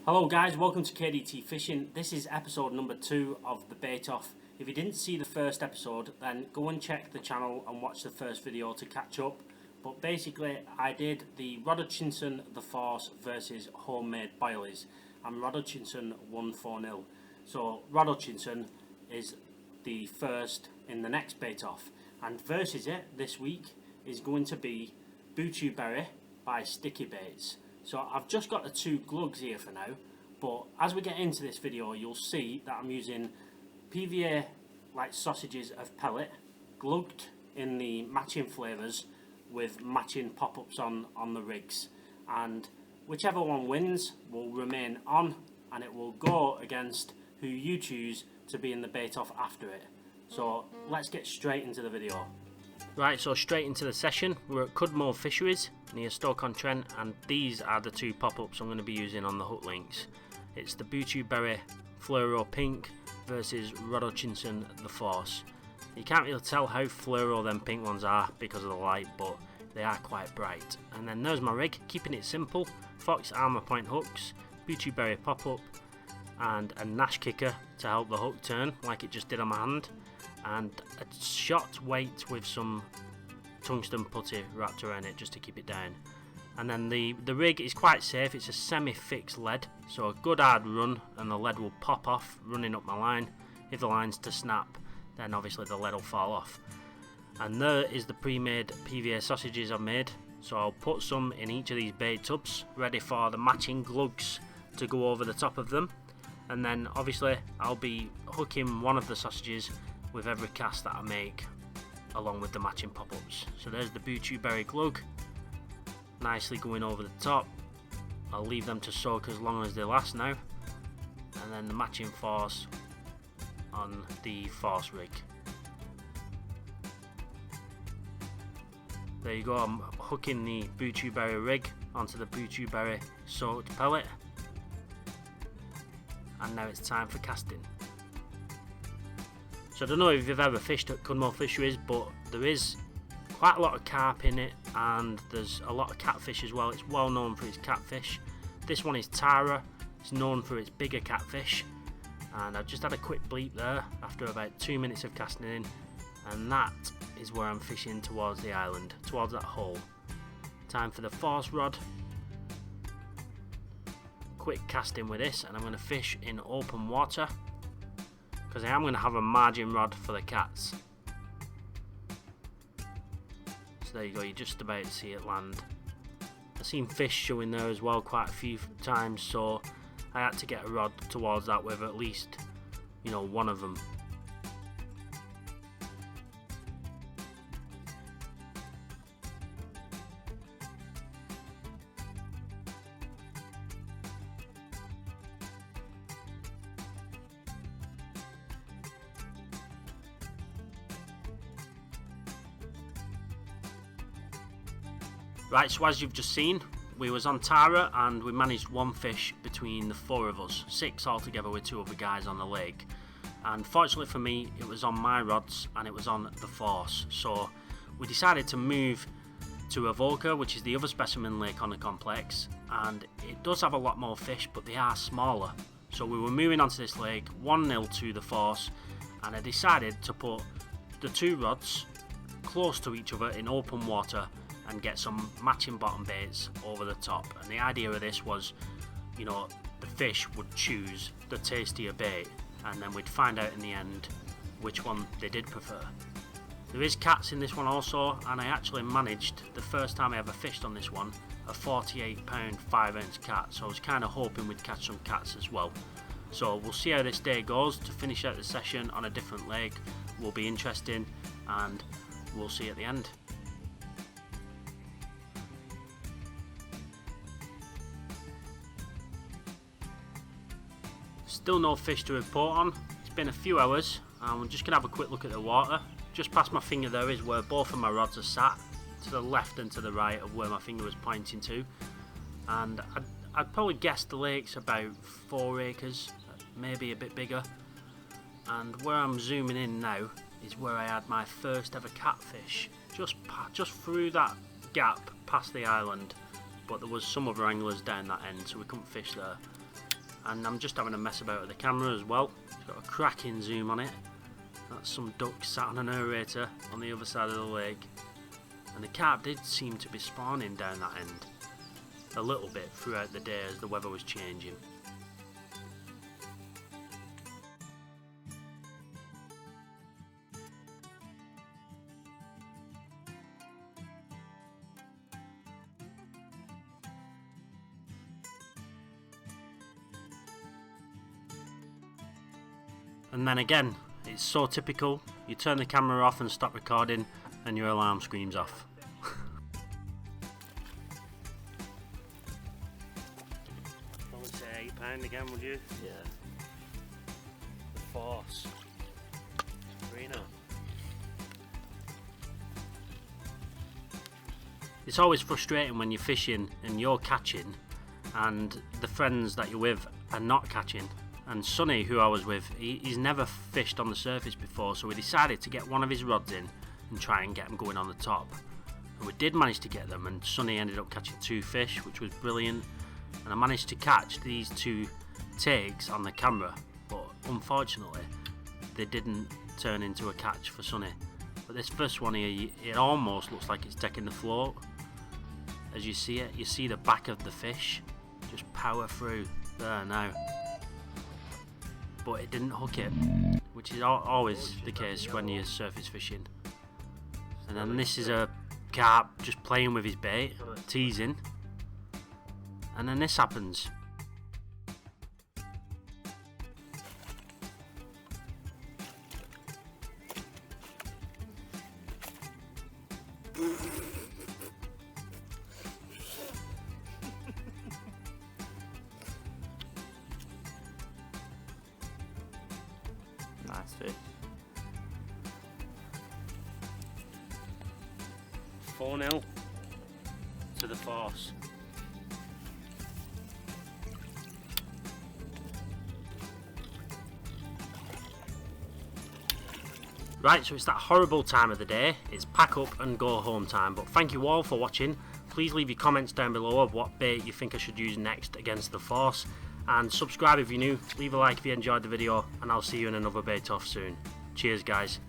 Hello guys, welcome to KDT Fishing. This is episode number 2 of the bait off. If you didn't see the first episode, then go and check the channel and watch the first video to catch up. But basically, I did the Rod Hutchinson The Force versus Homemade Boilies, and Rod Hutchinson won 4-0. So Rod Hutchinson is the first in the next bait off, and versus it this week is going to be BUCHU-BERRY by Sticky Baits. So I've just got the 2 glugs here for now, but as we get into this video you'll see that I'm using PVA like sausages of pellet, glugged in the matching flavours with matching pop-ups on the rigs, and whichever one wins will remain on, and it will go against who you choose to be in the bait off after it. So let's get straight into the video. Right, so straight into the session. We're at Cudmore Fisheries near Stoke-on-Trent, and these are the 2 pop-ups I'm going to be using on the hook links. It's the BUCHU-BERRY Fluoro Pink versus Rod Hutchinson The Force. You can't really tell how fluoro them pink ones are because of the light, but they are quite bright. And then there's my rig, keeping it simple. Fox Armour Point hooks, BUCHU-BERRY pop-up, and a Nash kicker to help the hook turn like it just did on my hand, and a shot weight with some tungsten putty wrapped around it just to keep it down. And then the rig is quite safe. It's a semi-fixed lead, so a good hard run and the lead will pop off running up my line. If the line's to snap, then obviously the lead will fall off. And there is the pre-made PVA sausages I've made, so I'll put some in each of these bait tubs ready for the matching glugs to go over the top of them. And then obviously I'll be hooking one of the sausages with every cast that I make, along with the matching pop-ups. So there's the BUCHU-BERRY glug, nicely going over the top. I'll leave them to soak as long as they last now, and then the matching force on the force rig. There you go, I'm hooking the BUCHU-BERRY rig onto the BUCHU-BERRY soaked pellet, and now it's time for casting. So I don't know if you've ever fished at Cudmore Fisheries, but there is quite a lot of carp in it, and there's a lot of catfish as well. It's well known for its catfish. This one is Tara. It's known for its bigger catfish, and I just had a quick bleep there after about 2 minutes of casting in, and that is where I'm fishing towards the island, towards that hole. Time for the force rod. Quick casting with this, and I'm going to fish in open water, because I am going to have a margin rod for the cats. So there you go, you're just about to see it land. I've seen fish showing there as well quite a few times, so I had to get a rod towards that with at least, you know, one of them. Right, so as you've just seen, we was on Tara and we managed 1 fish between the 4 of us, 6 altogether with 2 other guys on the lake. And fortunately for me, it was on my rods and it was on the force. So we decided to move to Avoca, which is the other specimen lake on the complex, and it does have a lot more fish, but they are smaller. So we were moving onto this lake, 1-0 to the force, and I decided to put the 2 rods close to each other in open water and get some matching bottom baits over the top. And the idea of this was, you know, the fish would choose the tastier bait, and then we'd find out in the end which one they did prefer. There is cats in this one also, and I actually managed, the first time I ever fished on this one, a 48 pound 5-ounce cat, so I was kind of hoping we'd catch some cats as well. So we'll see how this day goes. To finish out the session on a different lake will be interesting, and we'll see at the end. Still no fish to report on. It's been a few hours, and I'm just going to have a quick look at the water. Just past my finger there is where both of my rods are sat, to the left and to the right of where my finger was pointing to. And I'd probably guess the lake's about 4 acres, maybe a bit bigger. And where I'm zooming in now is where I had my first ever catfish, just through that gap past the island. But there was some other anglers down that end, so we couldn't fish there. and I'm just having a mess about with the camera as well. It's got a cracking zoom on it. That's some ducks sat on an aerator on the other side of the lake, and the carp did seem to be spawning down that end a little bit throughout the day as the weather was changing. And then again, it's so typical, you turn the camera off and stop recording and your alarm screams off. I would say £8 again, would you? Yeah. The force. Reno. It's always frustrating when you're fishing and you're catching and the friends that you're with are not catching. And Sonny, who I was with, he's never fished on the surface before, so we decided to get one of his rods in and try and get them going on the top. And we did manage to get them, and Sonny ended up catching 2 fish, which was brilliant. And I managed to catch these 2 takes on the camera, but unfortunately they didn't turn into a catch for Sonny. But this first one here, it almost looks like it's taking the float. As you see it, you see the back of the fish just power through there now. But it didn't hook it, which is always the case when you're surface fishing. And then this is a carp just playing with his bait, teasing, and then this happens. Nice fish. 4-0 to the force. Right, so it's that horrible time of the day. It's pack up and go home time, but thank you all for watching. Please leave your comments down below of what bait you think I should use next against the force, and subscribe if you're new, leave a like if you enjoyed the video, and I'll see you in another bait off soon. Cheers guys.